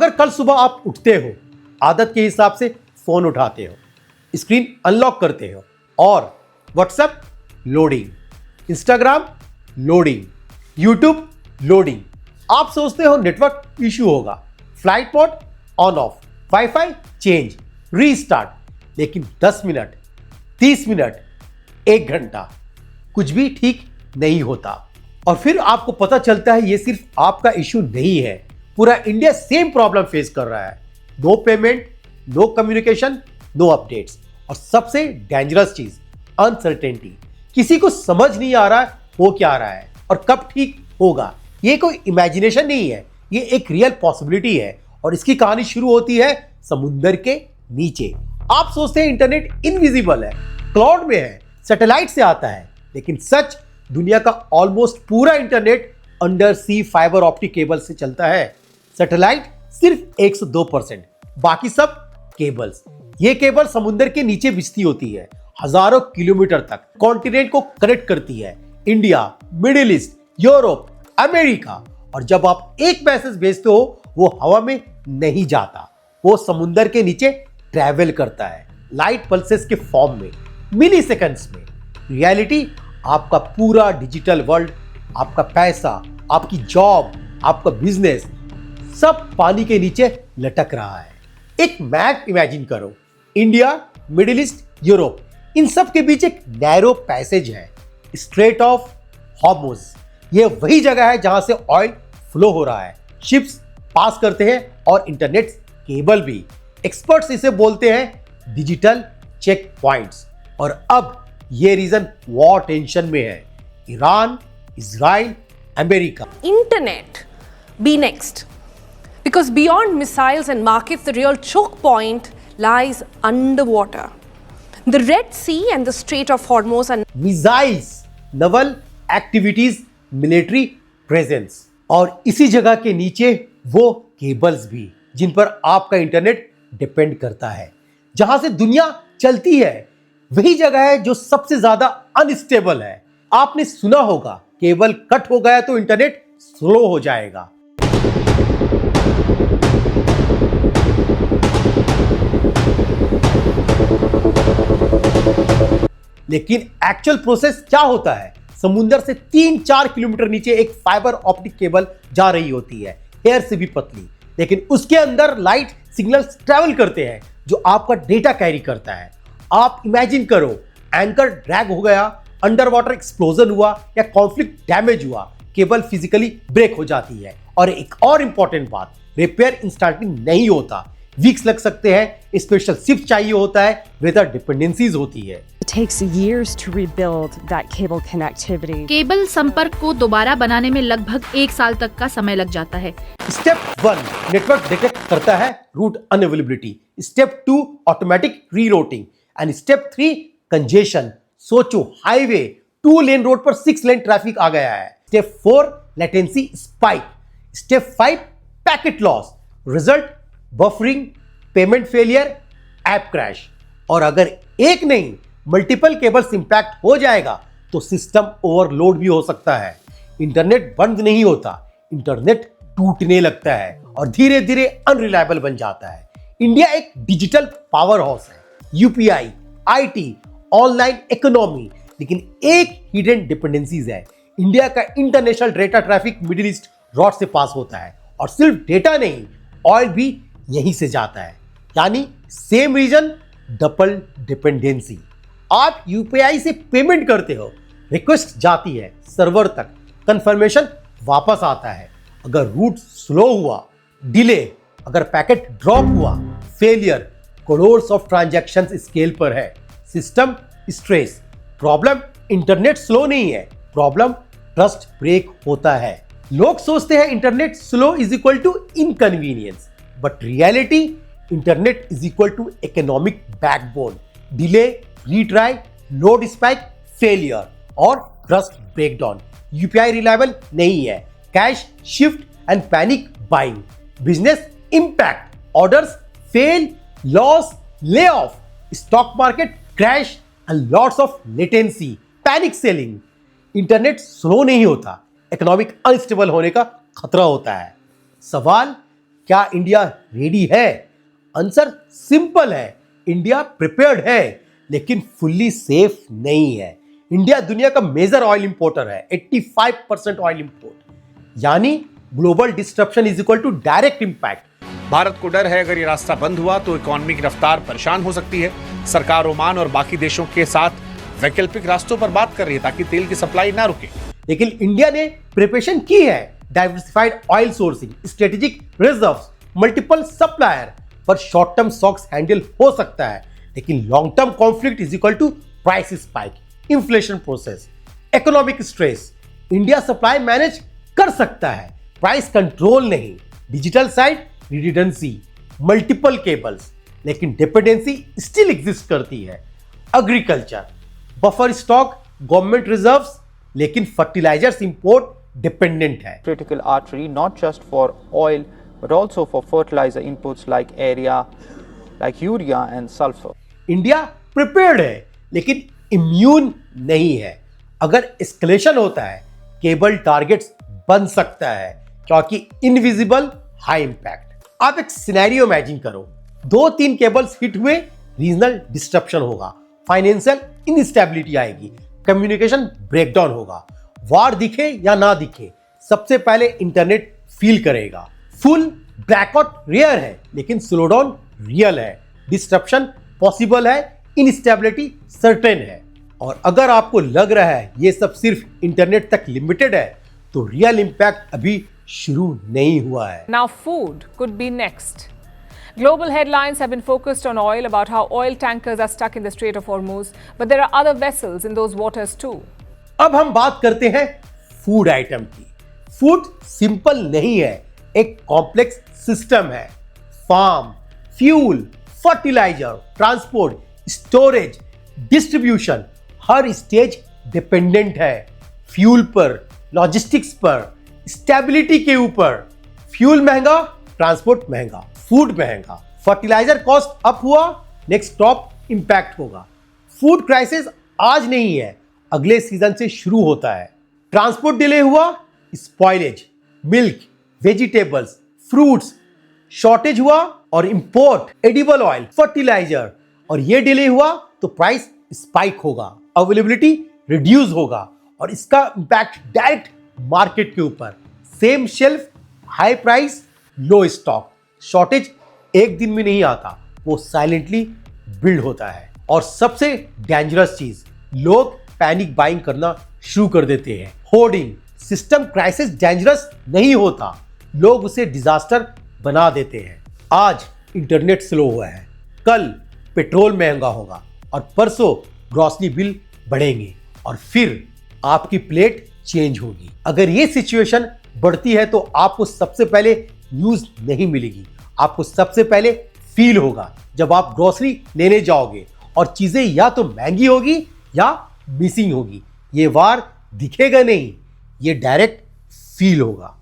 अगर कल सुबह आप उठते हो, आदत के हिसाब से फोन उठाते हो, स्क्रीन अनलॉक करते हो और WhatsApp loading, Instagram loading, YouTube loading, आप सोचते हो नेटवर्क इश्यू होगा, flight mode on off, wifi change, restart, लेकिन 10 मिनट, 30 मिनट, 1 घंटा कुछ भी ठीक नहीं होता। और फिर आपको पता चलता है ये सिर्फ आपका इश्यू नहीं है, पूरा इंडिया सेम प्रॉब्लम फेस कर रहा है। No payment, no communication, no updates, और सबसे डेंजरस चीज अनसर्टेनिटी। किसी को समझ नहीं आ रहा हो क्या रहा है और कब ठीक होगा। ये कोई इमेजिनेशन नहीं है, ये एक रियल पॉसिबिलिटी है। और इसकी कहानी शुरू होती है समुद्र के नीचे। आप सोचते हैं इंटरनेट इनविजिबल है, क्लाउड में है, सैटेलाइट से आता है, लेकिन सच दुनिया का ऑलमोस्ट पूरा internet under sea fibre optic cable से चलता है। सैटेलाइट सिर्फ 102%, बाकी सब केबल्स। ये केबल समुद्र के नीचे बिछती होती है, हजारों किलोमीटर तक कॉन्टिनेंट को कनेक्ट करती है, India, middle east, Europe, America. और जब आप एक मैसेज भेजते हो वो हवा में नहीं जाता, वो समुद्र के नीचे ट्रैवल करता है, लाइट पल्सेस के फॉर्म में, मिली सेकेंड्स में। रियलिटी, आपका पूरा डिजिटल वर्ल्ड, आपका पैसा, आपकी जॉब, आपका बिजनेस, सब पानी के नीचे लटक रहा है। एक मैप इमेजिन करो, इंडिया, मिडिल ईस्ट, यूरोप, इन सब के बीच एक नैरो पैसेज है, स्ट्रेट ऑफ हॉर्मुज। ये वही जगह है जहां से ऑयल फ्लो हो रहा है, शिप्स पास करते हैं और इंटरनेट केबल भी। एक्सपर्ट्स इसे बोलते हैं डिजिटल चेक पॉइंट्स। और अब ये रीजन वॉर टेंशन में है, Iran, Israel, America. Internet be next. Because beyond missiles and markets, the real choke point lies underwater. The Red Sea and the Strait of Hormuz are missiles, Naval activities, military presence, और इसी जगह के नीचे वो cables भी जिन पर आपका internet depend करता है। जहां से दुनिया चलती है वही जगह है जो सबसे ज्यादा अनस्टेबल है। आपने सुना होगा, केबल कट हो गया तो इंटरनेट स्लो हो जाएगा। लेकिन एक्चुअल प्रोसेस क्या होता है? समुद्र से 3-4 किलोमीटर नीचे एक फाइबर ऑप्टिक केबल जा रही होती है, एयर से भी पतली, लेकिन उसके अंदर लाइट सिग्नल्स ट्रैवल करते हैं जो आपका डेटा कैरी करता है। आप इमेजिन करो, एंकर ड्रैग हो गया, अंडर वाटर एक्सप्लोजन हुआ या कॉन्फ्लिक्ट डैमेज हुआ, केबल फिजिकली ब्रेक हो जाती है। और एक और इंपॉर्टेंट बात, रिपेयर इंस्टेंटली नहीं होता, वीक्स लग सकते हैं, स्पेशल शिफ्ट चाहिए होता है, वेदर डिपेंडेंसीज होती है। It takes years to rebuild that cable connectivity. Cable संपर्क को दोबारा बनाने में लगभग 1 साल तक का समय लग जाता है। स्टेप 1 नेटवर्क डिटेक्ट करता है route unavailability, step 2 automatic rerouting, and step 3 congestion. सोचो, हाईवे 2 लेन रोड पर 6 लेन ट्रैफिक आ गया है। Step 4 latency spike, step 5 packet loss, result buffering, payment failure, app crash. और अगर एक नहीं मल्टीपल केबल्स इंपैक्ट हो जाएगा तो सिस्टम ओवरलोड भी हो सकता है। इंटरनेट बंद नहीं होता, इंटरनेट टूटने लगता है और धीरे धीरे अनरिलायबल बन जाता है। इंडिया एक डिजिटल पावर हाउस है, यूपीआई, आईटी, ऑनलाइन इकोनॉमी, लेकिन एक हिडन डिपेंडेंसीज है। इंडिया का international data traffic middle east rod से पास होता है, और सिर्फ डेटा नहीं, ऑयल भी यहीं से जाता है। यानी सेम रीजन, डबल डिपेंडेंसी। आप यूपीआई से पेमेंट करते हो, रिक्वेस्ट जाती है सर्वर तक, कंफर्मेशन वापस आता है। अगर रूट स्लो हुआ, डिले, अगर पैकेट ड्रॉप हुआ, फेलियर, करोड़ों ऑफ ट्रांजैक्शंस स्केल पर है। System stress. Problem internet slow नहीं है, प्रॉब्लम ट्रस्ट ब्रेक होता है। लोग सोचते हैं internet slow is equal to inconvenience, but reality internet is equal to economic backbone. Delay, retry, load spike, failure और ट्रस्ट ब्रेकडाउन। यूपीआई रिलायबल नहीं है, cash shift and panic buying, business impact, orders fail, loss, lay off, stock market crash and lots of latency, panic selling. Internet slow नहीं होता, economic unstable होने का खतरा होता है। सवाल, क्या इंडिया रेडी है? आंसर सिंपल है, इंडिया प्रिपेयर्ड है, लेकिन फुल्ली सेफ नहीं है। इंडिया दुनिया का मेजर ऑयल इंपोर्टर है, 85% ऑयल इंपोर्ट, यानी global disruption is equal to direct impact. Bharat को डर है अगर ये रास्ता बंद हुआ तो इकोनॉमी की रफ्तार परेशान हो सकती है। सरकार ओमान और बाकी देशों के साथ वैकल्पिक रास्तों पर बात कर रही है ताकि तेल की सप्लाई ना रुके। लेकिन इंडिया ने प्रिपरेशन की है, diversified oil sourcing, strategic reserves, multiple supplier. पर शॉर्ट टर्म शॉक्स हैंडल हो सकता है, लेकिन long term conflict is equal to price spike, inflation process, economic stress. India supply manage कर सकता है, प्राइस कंट्रोल नहीं। Digital side redundancy, multiple cables, लेकिन डिपेंडेंसी स्टिल एग्जिस्ट करती है। Agriculture, buffer stock, government reserves, लेकिन फर्टिलाइजर्स इंपोर्ट डिपेंडेंट है। Critical artery not just for oil but also for fertilizer inputs like urea and sulfur. India prepared है, लेकिन immune नहीं है। अगर एस्केलेशन होता है, केबल टारगेट्स बन सकता है, क्योंकि इनविजिबल हाई इंपैक्ट। आप एक सिनेरियो इमेजिन करो, 2-3 केबल्स हिट हुए, रीजनल डिस्ट्रप्शन होगा, फाइनेंशियल इनस्टेबिलिटी आएगी, कम्युनिकेशन ब्रेकडाउन होगा। वार दिखे या ना दिखे, सबसे पहले इंटरनेट फील करेगा। फुल ब्लैकआउट रेयर है, लेकिन स्लोडाउन रियल है। डिस्ट्रप्शन पॉसिबल है, इनस्टेबिलिटी सर्टेन है। और अगर आपको लग रहा है ये सब सिर्फ इंटरनेट तक लिमिटेड है, तो रियल इंपैक्ट अभी शुरू नहीं हुआ है। Now, food could be next. Global headlines have been focused on oil, about how oil tankers are stuck in the Strait of Hormuz, but there are other vessels in those waters too. अब हम बात करते हैं food item की। Food simple नहीं है, एक complex system है। Farm, fuel, fertiliser, transport, storage, distribution, हर स्टेज डिपेंडेंट है। फ्यूल पर, लॉजिस्टिक्स पर, स्टेबिलिटी के ऊपर। फ्यूल महंगा, ट्रांसपोर्ट महंगा, फूड महंगा, फर्टिलाइजर कॉस्ट अप हुआ, नेक्स्ट क्रॉप इंपैक्ट होगा। फूड क्राइसिस आज नहीं है, अगले सीजन से शुरू होता है। ट्रांसपोर्ट डिले हुआ, spoilage, milk, vegetables, fruits shortage हुआ, और इंपोर्ट, एडिबल ऑयल, फर्टिलाइजर, और ये डिले हुआ तो प्राइस स्पाइक होगा, अवेलेबिलिटी रिड्यूस होगा, और इसका इंपैक्ट डायरेक्ट मार्केट के ऊपर। सेम शेल्फ, हाई प्राइस, लो स्टॉक। शॉर्टेज एक दिन में नहीं आता, वो साइलेंटली बिल्ड होता है। और सबसे डेंजरस चीज, लोग पैनिक बाइंग करना शुरू कर देते हैं। होर्डिंग, सिस्टम क्राइसिस डेंजरस नहीं होता, लोग उसे डिजास्टर बना देते हैं। आज इंटरनेट स्लो हुआ है, कल पेट्रोल महंगा होगा, और परसों ग्रॉसरी बिल बढ़ेंगे, और फिर आपकी प्लेट चेंज होगी। अगर ये सिचुएशन बढ़ती है तो आपको सबसे पहले न्यूज़ नहीं मिलेगी, आपको सबसे पहले फील होगा जब आप ग्रोसरी लेने जाओगे और चीज़ें या तो महंगी होगी या मिसिंग होगी। ये वार दिखेगा नहीं, ये डायरेक्ट फील होगा।